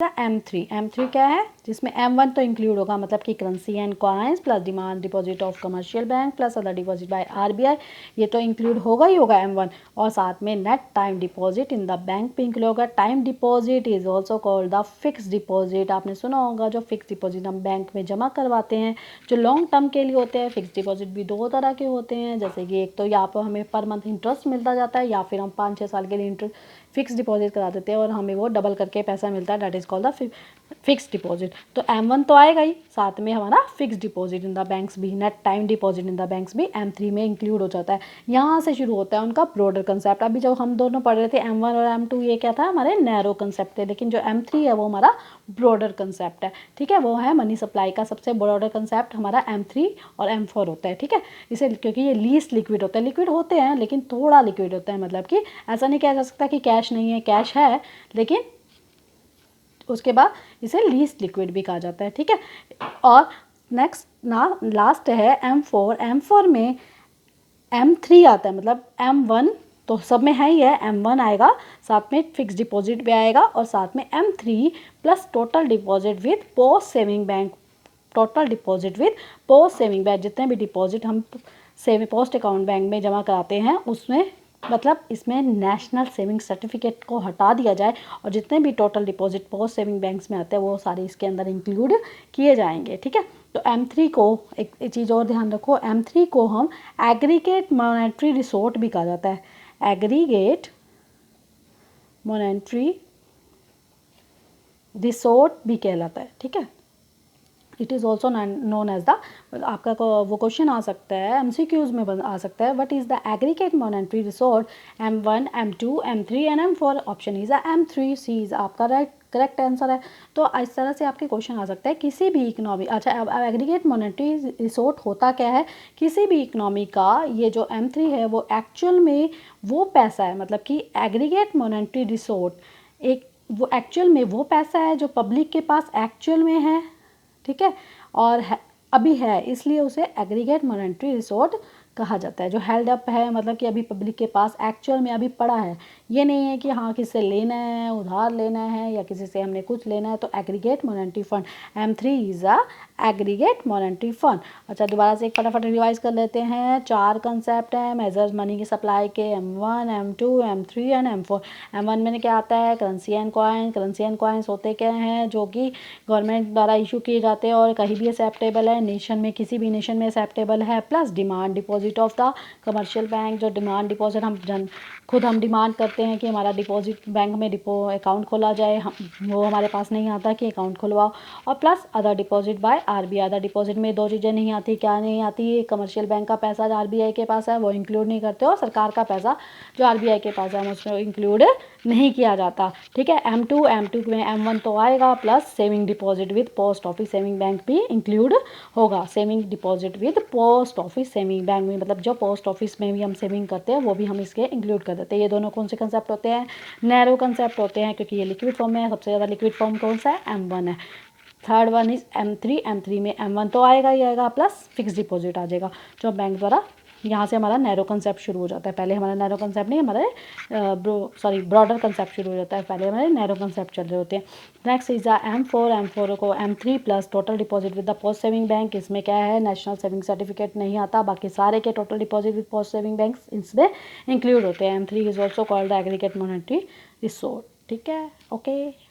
M3 क्या है, जिसमें M1 तो इंक्लूड होगा, मतलब कि currency and coins plus demand deposit of commercial bank plus other deposit by RBI, ये तो इंक्लूड होगा ही होगा M1। और साथ में net time deposit in the bank भी इंक्लूड होगा। Time deposit is also called the fix deposit, आपने सुना होगा, जो फिक्स डिपॉजिट हम बैंक में जमा करवाते हैं जो लॉन्ग टर्म के लिए होते हैं। फिक्स डिपॉजिट भी दो तरह के होते हैं, जैसे कि एक तो यहाँ पर हमें पर मंथ इंटरेस्ट मिलता जाता है, या फिर हम 5-6 साल के लिए फिक्स डिपॉजिट करा देते हैं और हमें वो डबल करके पैसा मिलता है, that is called the fix deposit. तो M1 तो आएगा ही, साथ में हमारा fix deposit in the banks भी, net time deposit in the banks भी M3 में इंक्लूड हो जाता है। यहाँ से शुरू होता है उनका ब्रॉडर कंसेप्ट। अभी जब हम दोनों पढ़ रहे थे M1 और M2, ये क्या था, हमारे नैरो कंसेप्ट थे, लेकिन जो M3 है वो हमारा ब्रॉडर कंसेप्ट है। ठीक है, वो है मनी सप्लाई का सबसे ब्रॉडर कंसेप्ट हमारा M3 और M4 होता है। ठीक है, इसे क्योंकि ये लीस्ट लिक्विड होता है, लिक्विड होते हैं लेकिन थोड़ा लिक्विड होता है, मतलब कि ऐसा नहीं कहा जा सकता कि कैश नहीं है, कैश है, लेकिन उसके बाद इसे लीस्ट लिक्विड भी कहा जाता है। ठीक है, और नेक्स्ट ना लास्ट है M4 में M3 आता है, मतलब M1 तो सब में है ही है, M1 आएगा, साथ में फिक्स डिपॉजिट भी आएगा, और साथ में M3 plus total deposit with post saving bank, total deposit with post saving bank, जितने भी डिपॉजिट हम पोस्ट अकाउंट बैंक में जमा कराते हैं उसमें, मतलब इसमें नेशनल सेविंग सर्टिफिकेट को हटा दिया जाए और जितने भी total deposit post saving banks में आते हैं वो सारे इसके अंदर इंक्लूड किए जाएंगे। ठीक है, तो M3 को एक चीज़ और ध्यान रखो, M3 को हम एग्रीगेट मॉनेटरी रिसोर्ट भी कहा जाता है, एग्रीगेट मॉनेटरी रिसोर्ट भी कहलाता है। ठीक है, it is also known as the, आपका वो क्वेश्चन आ सकता है MCQs में आ सकता है, what is the aggregate monetary resort, M1 M2 M3 and M4, option is M3, C is आपका करेक्ट आंसर है। तो इस तरह से आपके क्वेश्चन आ सकता है किसी भी इकोनॉमी। अच्छा, अब एग्रीगेट मॉनेटरी रिसोर्ट होता क्या है, किसी भी इकोनॉमी का ये जो M3 है वो एक्चुअल में वो पैसा है, मतलब कि एग्रीगेट मॉनेटरी रिसोर्ट एक वो एक्चुअल में वो पैसा है जो पब्लिक के पास एक्चुअल में है। ठीक है, और अभी है, इसलिए उसे एग्रीगेट मॉनेटरी रिसोर्ट कहा जाता है। जो हेल्ड अप है, मतलब कि अभी पब्लिक के पास एक्चुअल में अभी पड़ा है, ये नहीं है कि हाँ किसी से लेना है, उधार लेना है, या किसी से हमने कुछ लेना है, तो aggregate monetary fund M3 is a aggregate monetary fund. अच्छा, दोबारा से एक फटाफट रिवाइज कर लेते हैं। 4 कंसेप्ट हैं मेजर्स मनी की सप्लाई के, M1 M2 M3 and M4। M1 में क्या आता है, currency and coin. Currency and coins होते क्या हैं, जो कि गवर्नमेंट द्वारा इशू किए जाते हैं और कहीं भी एक्सेप्टेबल है, नेशन में किसी भी नेशन में एक्सेप्टेबल है, plus demand deposit of the commercial bank, जो डिमांड डिपॉजिट खुद हम डिमांड करते हैं कि हमारा डिपॉजिट बैंक में अकाउंट खोला जाए, हम वो हमारे पास नहीं आता कि अकाउंट खुलवाओ, और plus other deposit by RBI। Other deposit में 2 चीज़ें नहीं आती, क्या नहीं आती, कमर्शियल बैंक का पैसा जो RBI के पास है वो इंक्लूड नहीं करते, और सरकार का पैसा जो RBI के पास है हम उसमें इंक्लूड नहीं किया जाता। ठीक है, M2 में M1 तो आएगा, plus saving deposit with post office saving bank भी इंक्लूड होगा। Saving deposit with post office saving bank में, मतलब जो पोस्ट ऑफिस में भी हम सेविंग करते हैं वो भी हम इसके इंक्लूड कर देते हैं। ये दोनों कौन से कंसेप्ट होते हैं, नैरो कंसेप्ट होते हैं, क्योंकि ये लिक्विड फॉर्म में है। सबसे ज़्यादा लिक्विड फॉर्म कौन सा है, M1 है। थर्ड वन इज M3 में M1 तो आएगा ही आएगा, प्लस फिक्स डिपॉजिट आ जाएगा जो बैंक द्वारा, यहाँ से हमारा नैरो कंसेप्ट शुरू हो जाता है। पहले हमारा नैरो कंसेप्ट नहीं, हमारे ब्रॉडर कंसेप्ट शुरू हो जाता है, पहले हमारे नैरो कंसेप्ट चल रहे होते हैं। नेक्स्ट इज M4 को M3 plus total deposit with the post saving bank, इसमें क्या है, नेशनल सेविंग सर्टिफिकेट नहीं आता, बाकी सारे के total deposit with post saving bank इसमें इंक्लूड होते हैं। M3 is also called the aggregate monetary resort. ठीक है, ओके।